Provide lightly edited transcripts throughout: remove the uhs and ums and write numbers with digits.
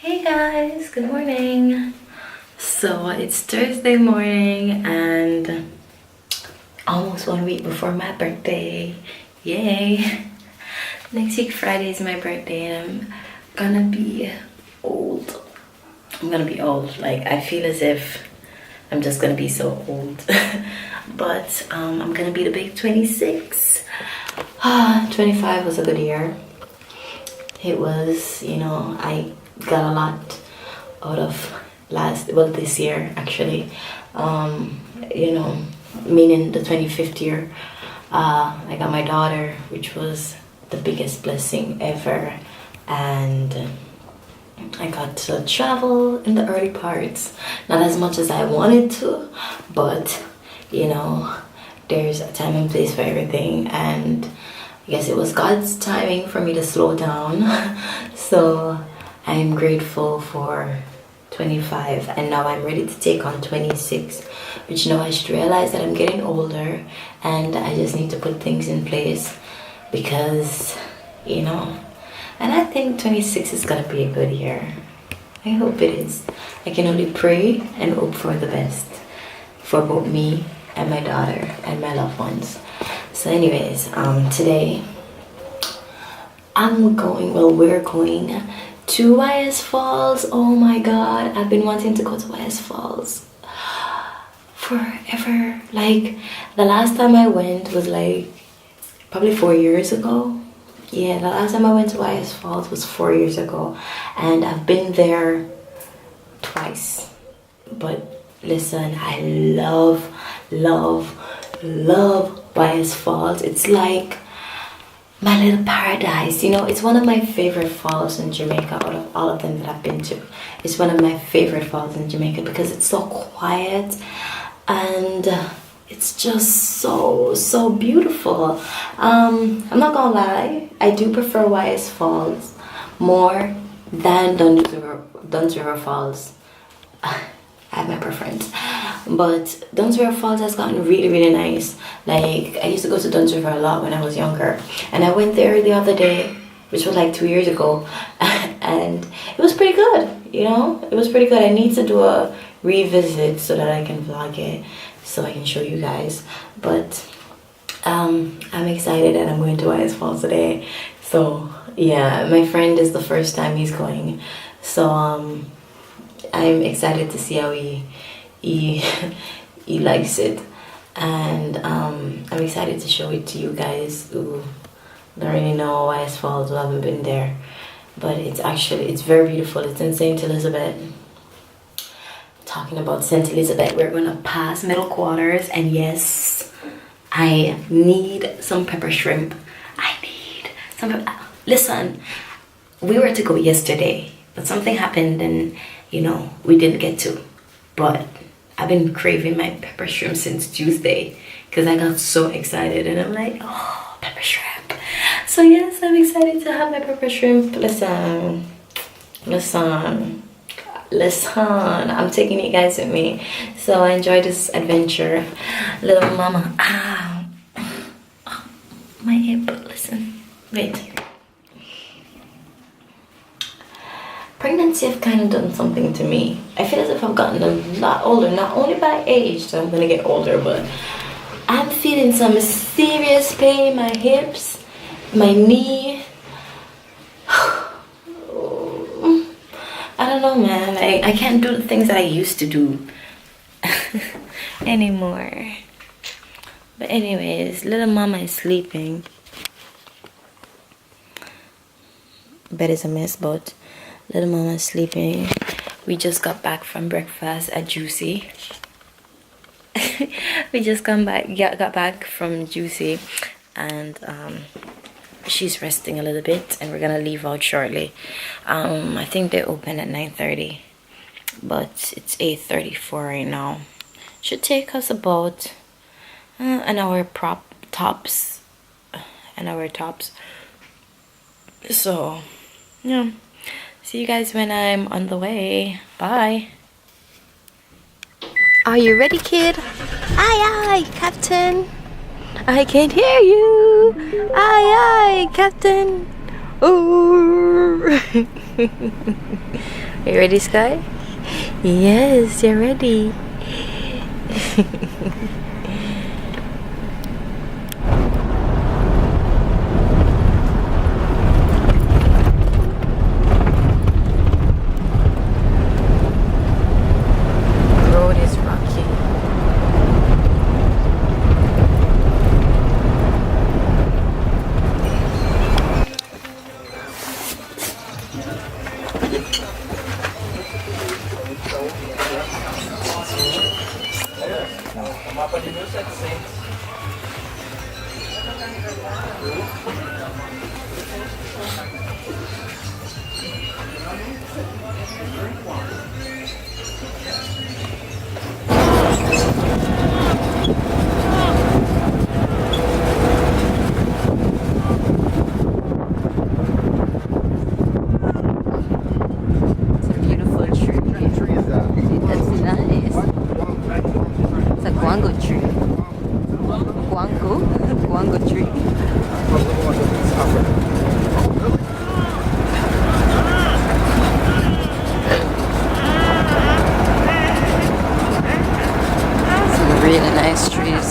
Hey guys, good morning. So it's Thursday morning and almost 1 week before my birthday. Yay! Next week Friday is my birthday and I'm gonna be old. I'm gonna be old. Like, I feel as if I'm just gonna be so old. But I'm gonna be the big 26. 25 was a good year. It was, I got a lot out of this year actually. Meaning the 25th year. I got my daughter, which was the biggest blessing ever, and I got to travel in the early parts. Not as much as I wanted to, but there's a time and place for everything, and I guess it was God's timing for me to slow down. So I'm grateful for 25, and now I'm ready to take on 26, which now I should realize that I'm getting older and I just need to put things in place because and I think 26 is gonna be a good year. I hope it is. I can only pray and hope for the best for both me and my daughter and my loved ones. So anyways, today we're going to YS Falls. Oh my god, I've been wanting to go to YS Falls forever. Like, the last time I went was like probably 4 years ago. Yeah, the last time I went to YS Falls was 4 years ago, and I've been there twice. But listen, I love YS Falls. It's like my little paradise. It's one of my favorite falls in Jamaica out of all of them that I've been to. It's one of my favorite falls in Jamaica because it's so quiet and it's just so beautiful. I'm not gonna lie, I do prefer YS Falls more than Dunn's River Falls. I have my preference, but Dunn's River Falls has gotten really nice. Like, I used to go to Dunn's River a lot when I was younger, and I went there the other day, which was like 2 years ago, and it was pretty good. It was pretty good. I need to do a revisit so that I can vlog it, so I can show you guys. But I'm excited that I'm going to YS Falls today. So yeah, my friend is the first time he's going, so I'm excited to see how he likes it, and I'm excited to show it to you guys who don't really know YS Falls, who haven't been there. But it's very beautiful. It's in St. Elizabeth. Talking about St. Elizabeth, we're gonna pass Middle Quarters, and yes, I need some pepper shrimp. Listen, we were to go yesterday, but something happened and we didn't get to. But I've been craving my pepper shrimp since Tuesday because I got so excited, and I'm like, oh, pepper shrimp. So yes, I'm excited to have my pepper shrimp. Listen, I'm taking you guys with me, so I enjoy this adventure. Little mama, my hip, listen, wait. Pregnancy have kind of done something to me. I feel as if I've gotten a lot older, not only by age, so I'm gonna get older, but I'm feeling some serious pain in my hips, my knee. I don't know, man. I can't do the things that I used to do anymore. But anyways, little mama is sleeping. Bed is a mess, but little mama is sleeping. We just got back from breakfast at Juicy. We just got back from Juicy, and she's resting a little bit, and we're gonna leave out shortly. I think they open at 9:30, but it's 8:34 right now. Should take us about an hour tops. So yeah, see you guys when I'm on the way. Bye. Are you ready, kid? Aye aye, Captain. I can hear you. Aye aye, Captain. Ooh. Are you ready, Sky? Yes, you're ready. Road is rocky. It's a beautiful tree. That's nice. It's a guango tree. Guango tree. Some really nice trees.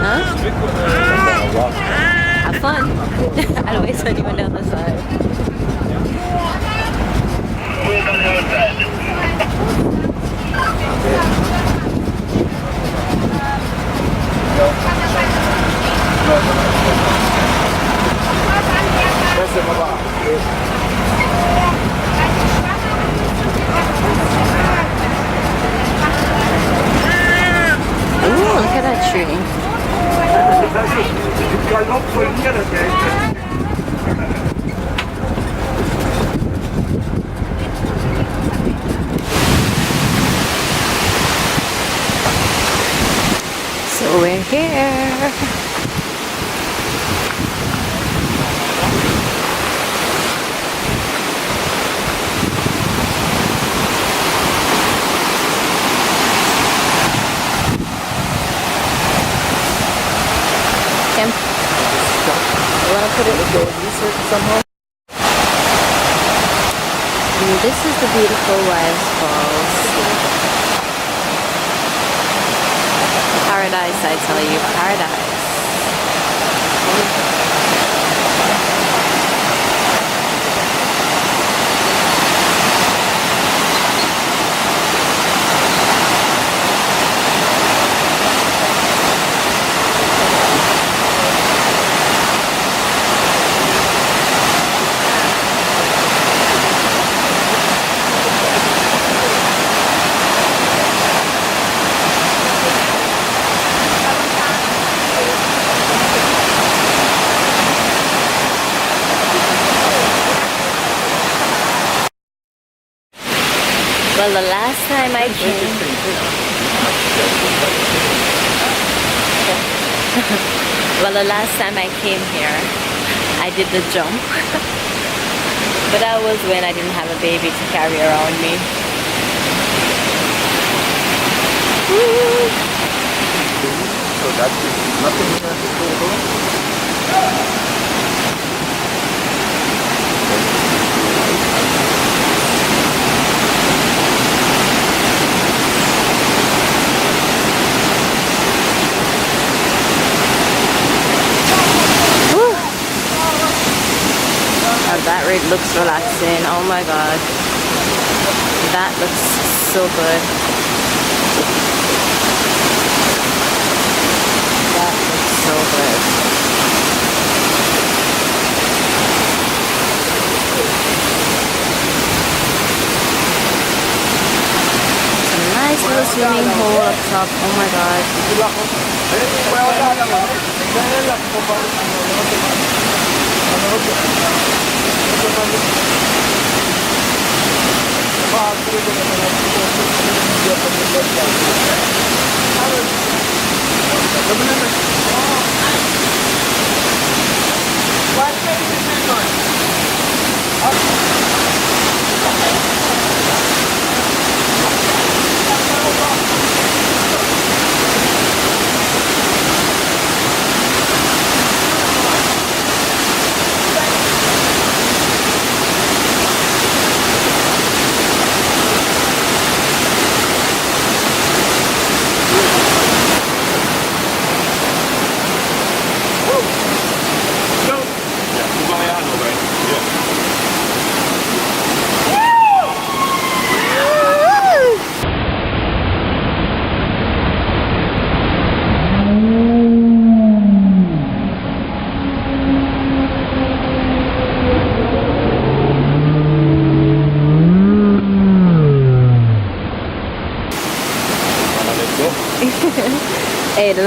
Huh? Have fun. I'll wait on you on the other side. Ooh, look at that tree. So we're here. Kim, you want to put it with the research somehow? And this is the beautiful waterfalls. Paradise, I tell you, paradise. Well, the last time I came, here, I did the jump, but that was when I didn't have a baby to carry around me. Woo! So that's nothing here to do. That rig looks relaxing. Oh my god, that looks so good. That looks so good. It's a nice little swimming hole up top. Oh my god.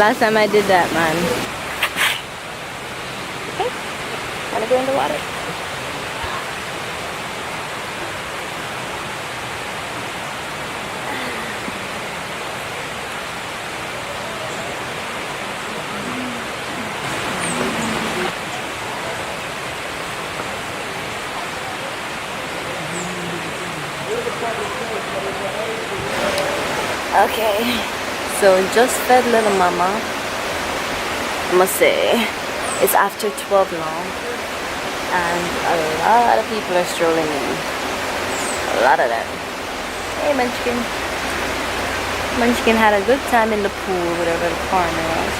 last time I did that, man. Okay, wanna go in the water? Okay, so just fed little mama. I must say, it's after 12 now, and a lot of people are strolling in. A lot of them. Hey, Munchkin. Munchkin had a good time in the pool with her little partners.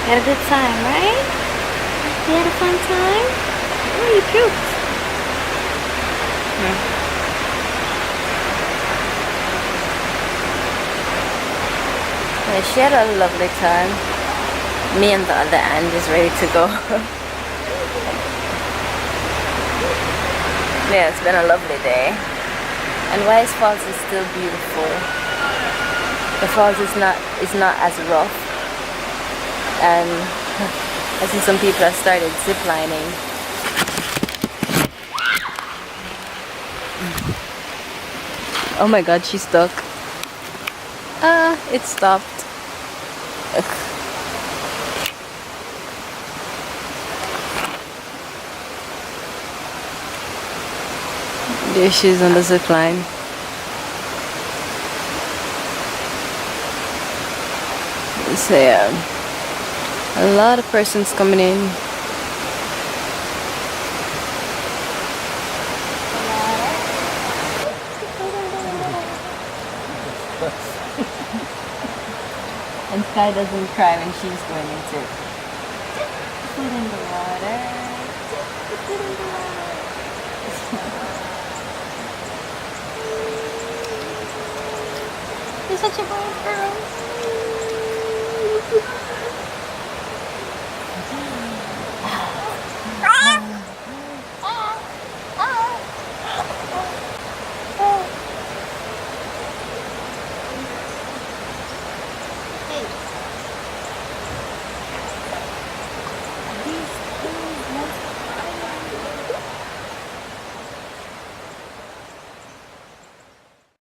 You had a good time, right? You had a fun time? Oh, you puked. Yeah, she had a lovely time. Me and the other end is ready to go. Yeah, it's been a lovely day. And Wise Falls is still beautiful. The falls is not as rough. And I see some people have started zip lining. Oh my god, she's stuck. It stopped. Ugh. There she is on the zip line. So yeah, a lot of persons coming in. And Sky doesn't cry when she's going into it. Foot in the water. Foot in the water. You're such a brave girl.